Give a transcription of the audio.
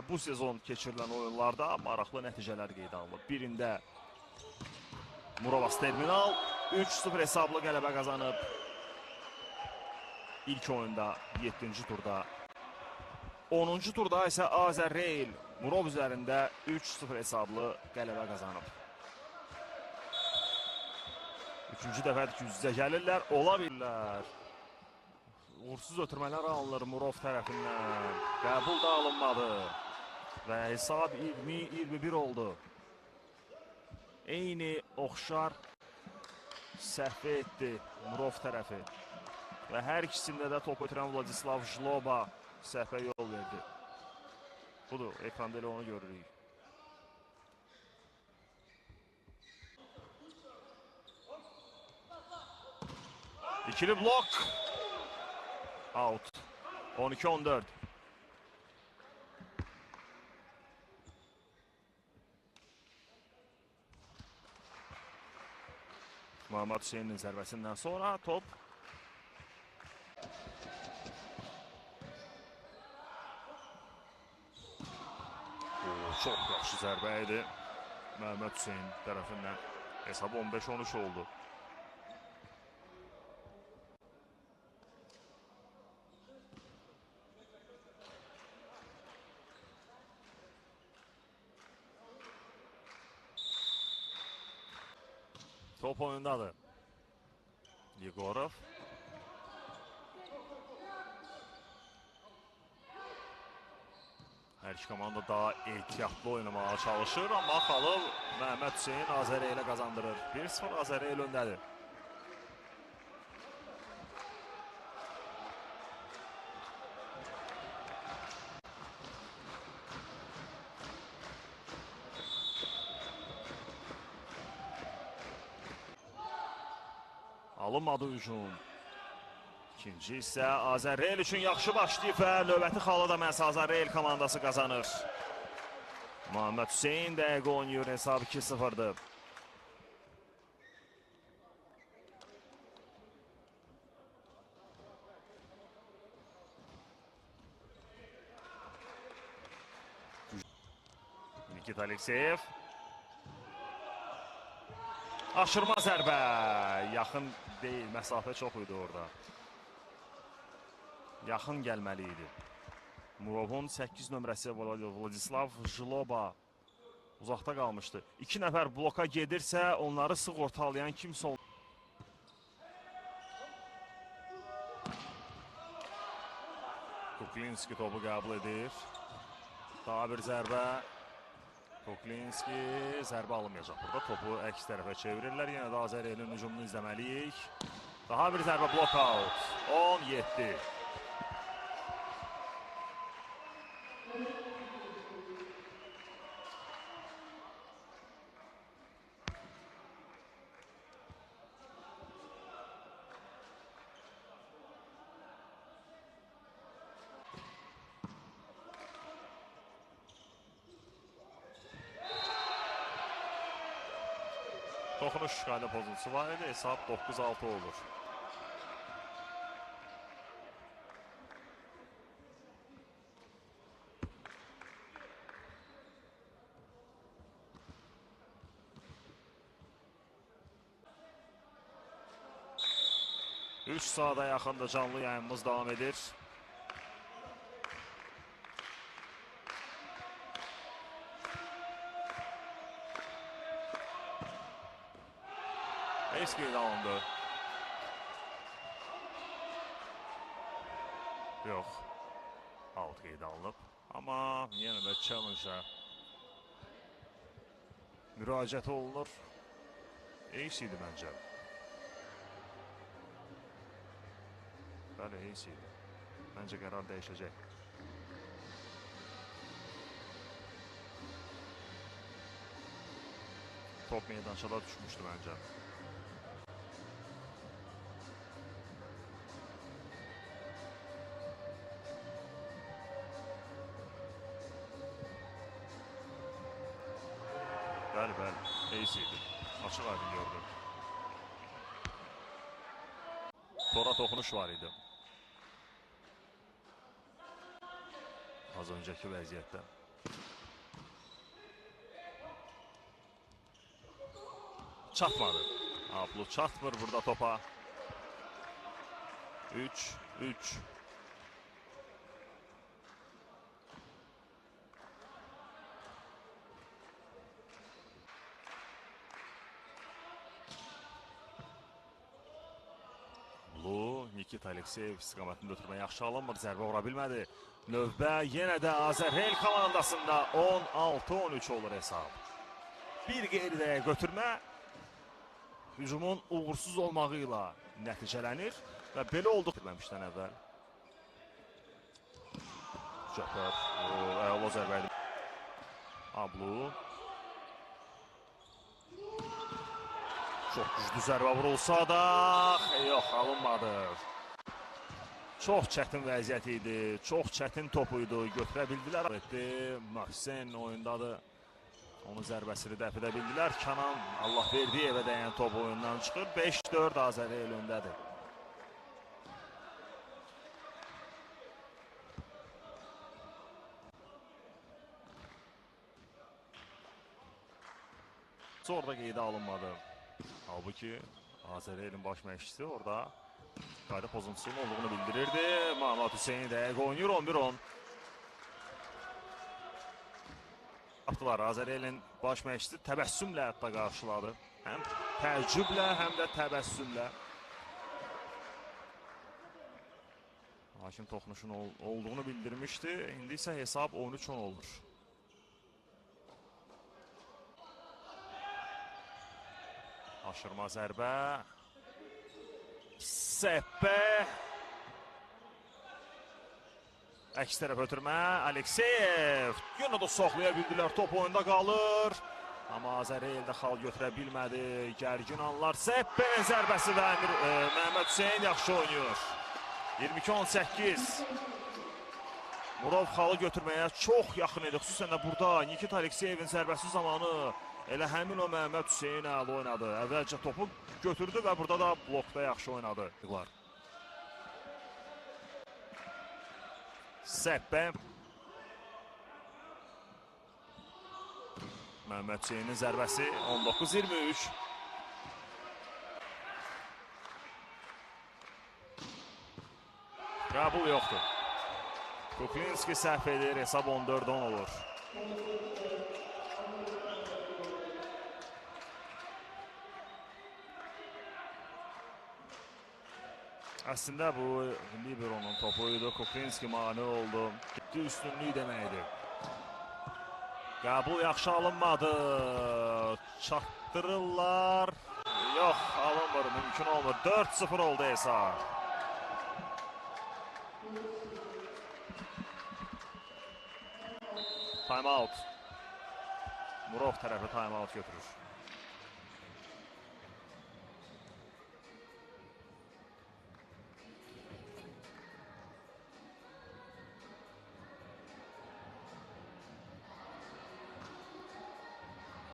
Bu sezon keçirilən oyunlarda maraqlı nəticələr qeydə alınıb. Birində Murovas Terminal 3-0 hesablı qələbə qazanıb. İlk oyunda 7-ci turda. 10-cu turda isə Azərreyl Murov üzərində 3-0 hesablı qələbə qazanıb. Üçüncü dəfədir ki, üz-üzə gəlirlər, ola bilirlər. Uğursuz ötürmələr alınır Murov tərəfindən. Qəbul da alınmadı. Və hesab 20-21 oldu. Eyni oxşar səhv etdi Murov tərəfi. Və hər ikisində də top ötürən Vladislav Jloba səhvə yol verdi. Budur, ekranda elə onu görürük. İkili blok. Out. 12-14. Muhammed Hüseyin'in zərbəsindən sonra top çok yaxşı zərbə idi. Muhammed Hüseyin tərəfindən hesabı 15-13 oldu. Top oyundadır. Yegorov. Hər iki komanda daha ehtiyatlı oynamağa çalışır, amma Xalov Məhəmməd Hüseyin Azərreylə qazandırır. 1-0 Azərreyl öndədir. Alınmadı hücum. İkinci isə Azərreyl üçün yaxşı başlayıb və növbəti xalı da məhz Azərreyl komandası qazanır. Muhammed Hüseyin dəqiqə oynayır, hesab 2-0'dır. Nikit Alekseyev. Aşırma zərbə. Yaxın deyil, məsafə çox idi orada. Yaxın gəlməli idi. Murovun 8 nömrəsi Vladislav Jloba uzaqda qalmışdı. 2 nəfər bloka gedirsə, onları sığortalayan kimsə olur. Kuklinski topu qəbul edir. Daha bir zərbə. Kuklinski zərbə alınmayacaq burada. Topu əks tərəfə çevirirlər. Yenə də Azərreylin hücumunu izləməliyik. Daha bir zərbə, blok out. 17. Toxunuş qayda pozuntusu var idi. Hesab 9-6 olur. Üç saata yaxında canlı yayınımız devam edir. Ace qeydə alındı. Yox. Out qeydə alınıb. Amma yenə də challenge-a müraciət olunur. Ace idi məncə. Bəli, Ace idi. Məncə qərar dəyişəcək. Top meydançada düşmüşdü məncə. Bəli, Ace idi. Açıq aydın gördüm. Sonra toxunuş var idi. az önceki vəziyyətdə. Çatmadı. Ablu çatmır burada topa. 3-3. Nikita Alekseyev istiqamətini götürməyə yaxşı alınmır. Zərbə vura bilmədi. Növbə yenə də Azərhel komandasında 16-13 olur hesab. Bir qeyri-dəyə götürmə hücumun uğursuz olmağı ilə nəticələnir və belə olduq bilməmişdən əvvəl. Cəfər, əla zərbəydi. Ablu. Çox güclü zərbə vurulsa da, yox, alınmadı. Çox çətin vəziyyət idi, çox çətin topuydu, götürə bildilər. Möhsen oyundadır, onun zərbəsini dəf edə bildilər. Kənan, Allah verdiyi evə dəyən top oyundan çıxır, 5-4 Azərhel öndədir. Orada qeydə alınmadı. Halbuki Azərhelin baş məşqçisi orada qayda pozuntusunun olduğunu bildirirdi. Mahmud Hüseyin dəqiq oynayır, 11-10. Yaptılar, Azərhelin baş məşqçisi təbəssümlə hətta qarşıladı. Həm təəccüblə, həm də təbəssümlə. Hakim toxunuşun olduğunu bildirmişdi. İndi isə hesab 13-10 olur. Aşırma zərbə. Seppe. Əks tərəf ötürmə. Alekseyev. Yenə də soxlaya bildilər. Top oyunda qalır. Amma Azərhel də xal götürə bilmədi. Gərgin anlar. Seppe'nin zərbəsi və Məhəmməd Hüseyin yaxşı oynayır. 22-18. Murov xalı götürməyə çox yaxın idi. Xüsusən də burada Nikita Alekseyevin zərbəsi zamanı elə həmin o Məhəmməd Hüseyin əla oynadı. Əvvəlcə topu götürdü və burada da blokda yaxşı oynadı. Seppe. Məhəmməd Hüseyinin zərbəsi 19-23. Qəbul yoxdur. Kuklinski səhv edir, hesab 14-10 olur. Əslində bu Libero'nun topuydu. Kuklinski mani oldu. Ciddi üstünlük deməkdir. Qəbul yaxşı alınmadı. Çatdırırlar. Yox, alınmır, mümkün olmur. 4-0 oldu hesab. Time out. Murov tərəfi time out götürür.